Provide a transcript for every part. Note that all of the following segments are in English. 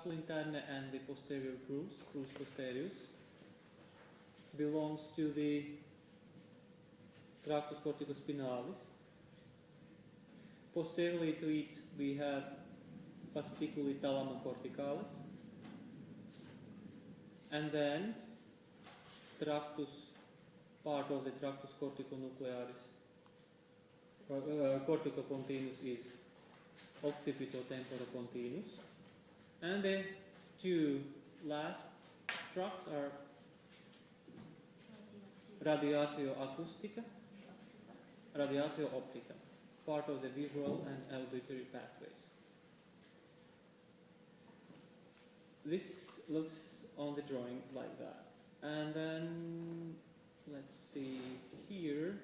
interne and the posterior crus posterius, belongs to the tractus corticospinalis. Posteriorly to it we have fasciculi thalamocorticalis, and then part of the tractus corticonuclearis, corticopontinus is occipitotemporopontinus, and the two last tracts are radiatio acustica, radiatio optica, part of the visual and auditory pathways. This looks on the drawing like that. And then let's see here.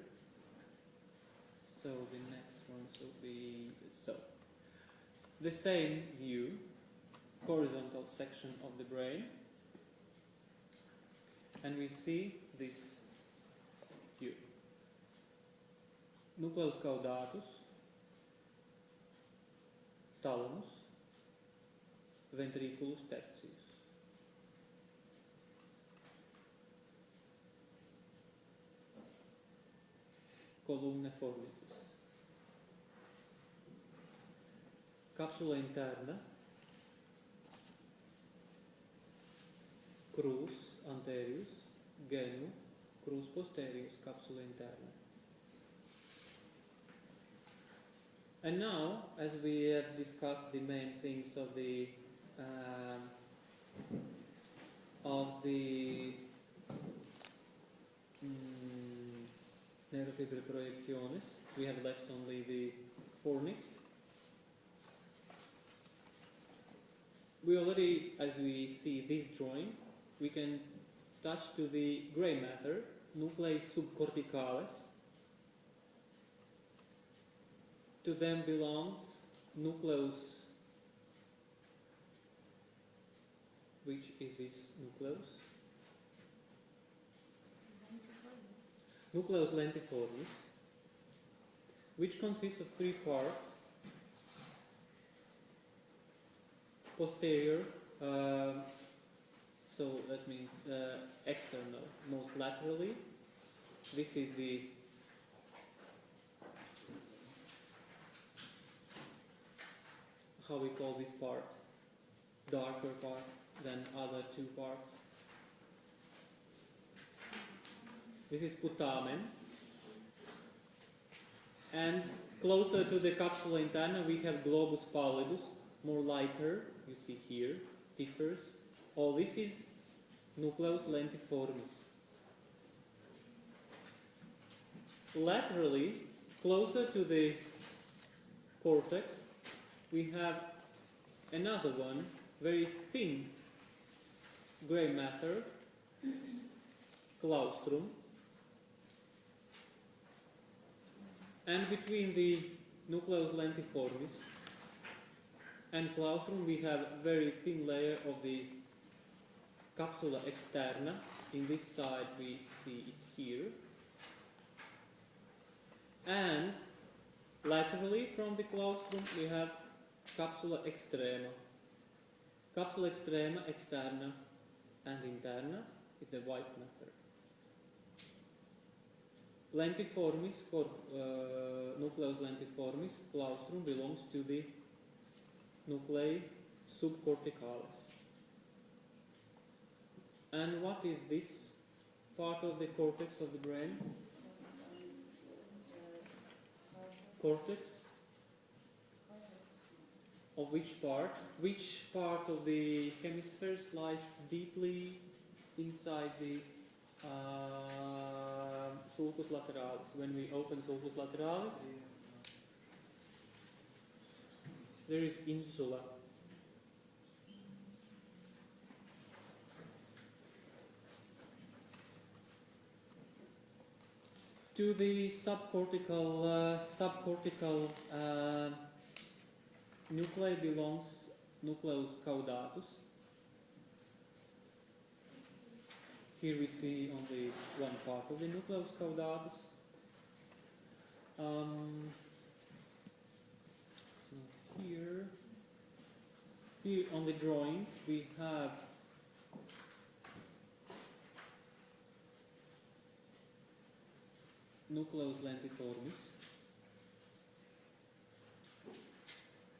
So the next one should be the same view, horizontal section of the brain, and we see this view. Nucleus caudatus, thalamus, ventriculus tertius. Columna formicis. Capsula interna, crus anterius, genu, crus posterius, capsula interna. And now, as we have discussed the main things of the neurofibril projectionis, we have left only the fornix. We already, as we see this drawing, we can touch to the grey matter, nuclei subcorticalis. To them belongs nucleus. Which is this nucleus? Nucleus lentiformis, which consists of three parts. Posterior, so that means external, most laterally. This is the how we call this part, darker part than other two parts. This is putamen, and closer to the capsula interna we have globus pallidus, more lighter, you see here, differs. All this is nucleus lentiformis. Laterally, closer to the cortex, we have another one, very thin grey matter, claustrum, and between the nucleus lentiformis and claustrum we have a very thin layer of the capsula externa. In this side we see it here, and laterally from the claustrum we have capsula extrema. Capsula extrema, externa and interna is the white matter. Lentiformis, nucleus lentiformis, claustrum belongs to the nuclei subcorticalis. And what is this part of the cortex of the brain? Cortex? Of which part? Which part of the hemispheres lies deeply inside the sulcus lateralis? When we open sulcus lateralis, there is insula. To the subcortical nuclei belongs nucleus caudatus. Here we see only one part of the nucleus caudatus. So here Here on the drawing we have nucleus lentiformis,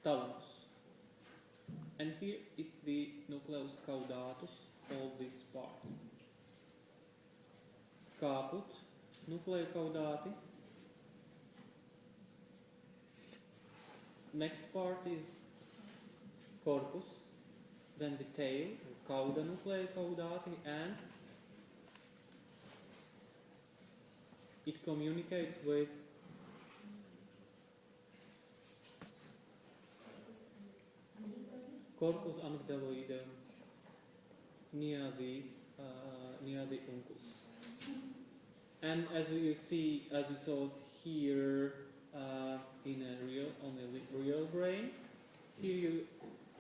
thalamus, and here is the nucleus caudatus, all this part. Caput, nuclei caudati. Next part is corpus, then the tail, cauda nuclei caudati, and it communicates with corpus amygdaloidum near the uncus. And as you saw here on the real brain, here you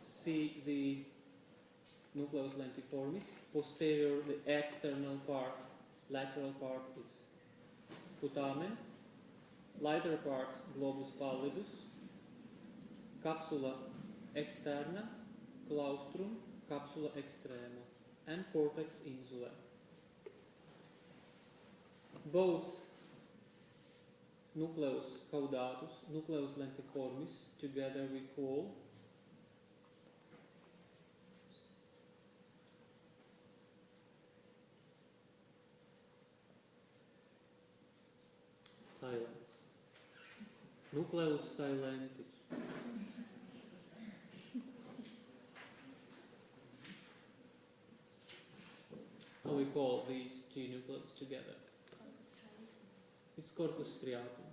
see the nucleus lentiformis. Posterior, the external part, lateral part is putamen. Lighter part, globus pallidus. Capsula externa, claustrum, capsula extrema, and cortex insula. Both nucleus caudatus, nucleus lentiformis, together we call silence. Nucleus silentis. How we call these two nucleus together? It's corpus striatum.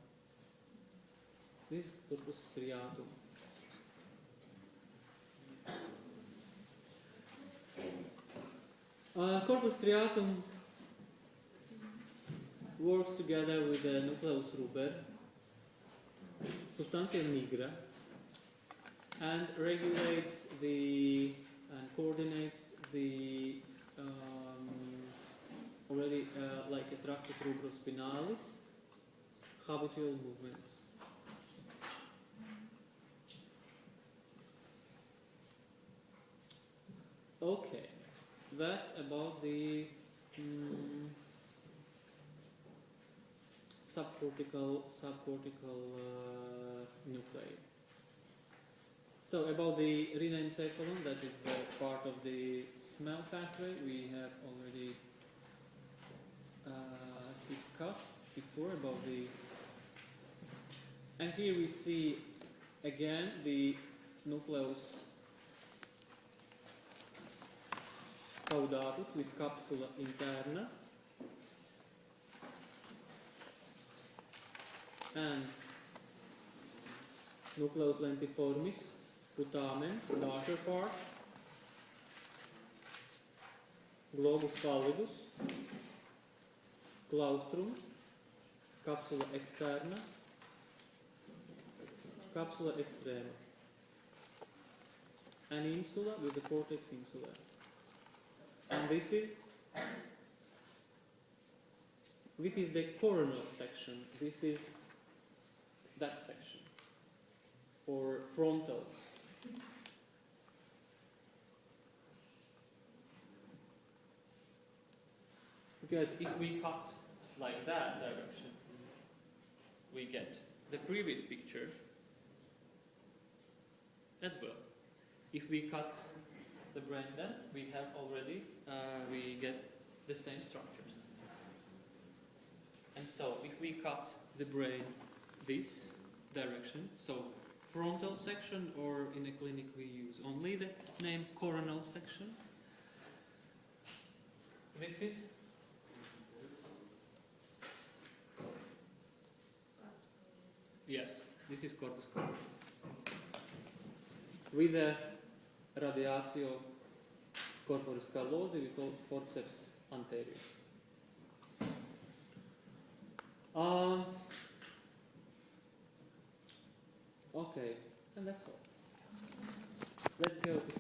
This is corpus striatum. Corpus striatum works together with the nucleus ruber, substantia nigra, and regulates and coordinates the already like a tractus rubrospinalis habitual movements. Okay, that about the subcortical nuclei. So about the Telencephalon, that is part of the smell pathway, we have already discussed before about the. And here we see again the nucleus caudatus with capsula interna and nucleus lentiformis, putamen, darker part, globus pallidus, claustrum, capsula externa, capsula extrema, and insula with the cortex insula. And this is the coronal section. This is that section, or frontal. Because if we cut like that direction, we get the previous picture as well. If we cut the brain, then we have already, we get the same structures. And so if we cut the brain this direction, so frontal section, or in a clinic we use only the name coronal section. This is this is corpus callosum. With the radiatio corporis callosi, we call forceps anterior. Okay, and that's all. Let's go to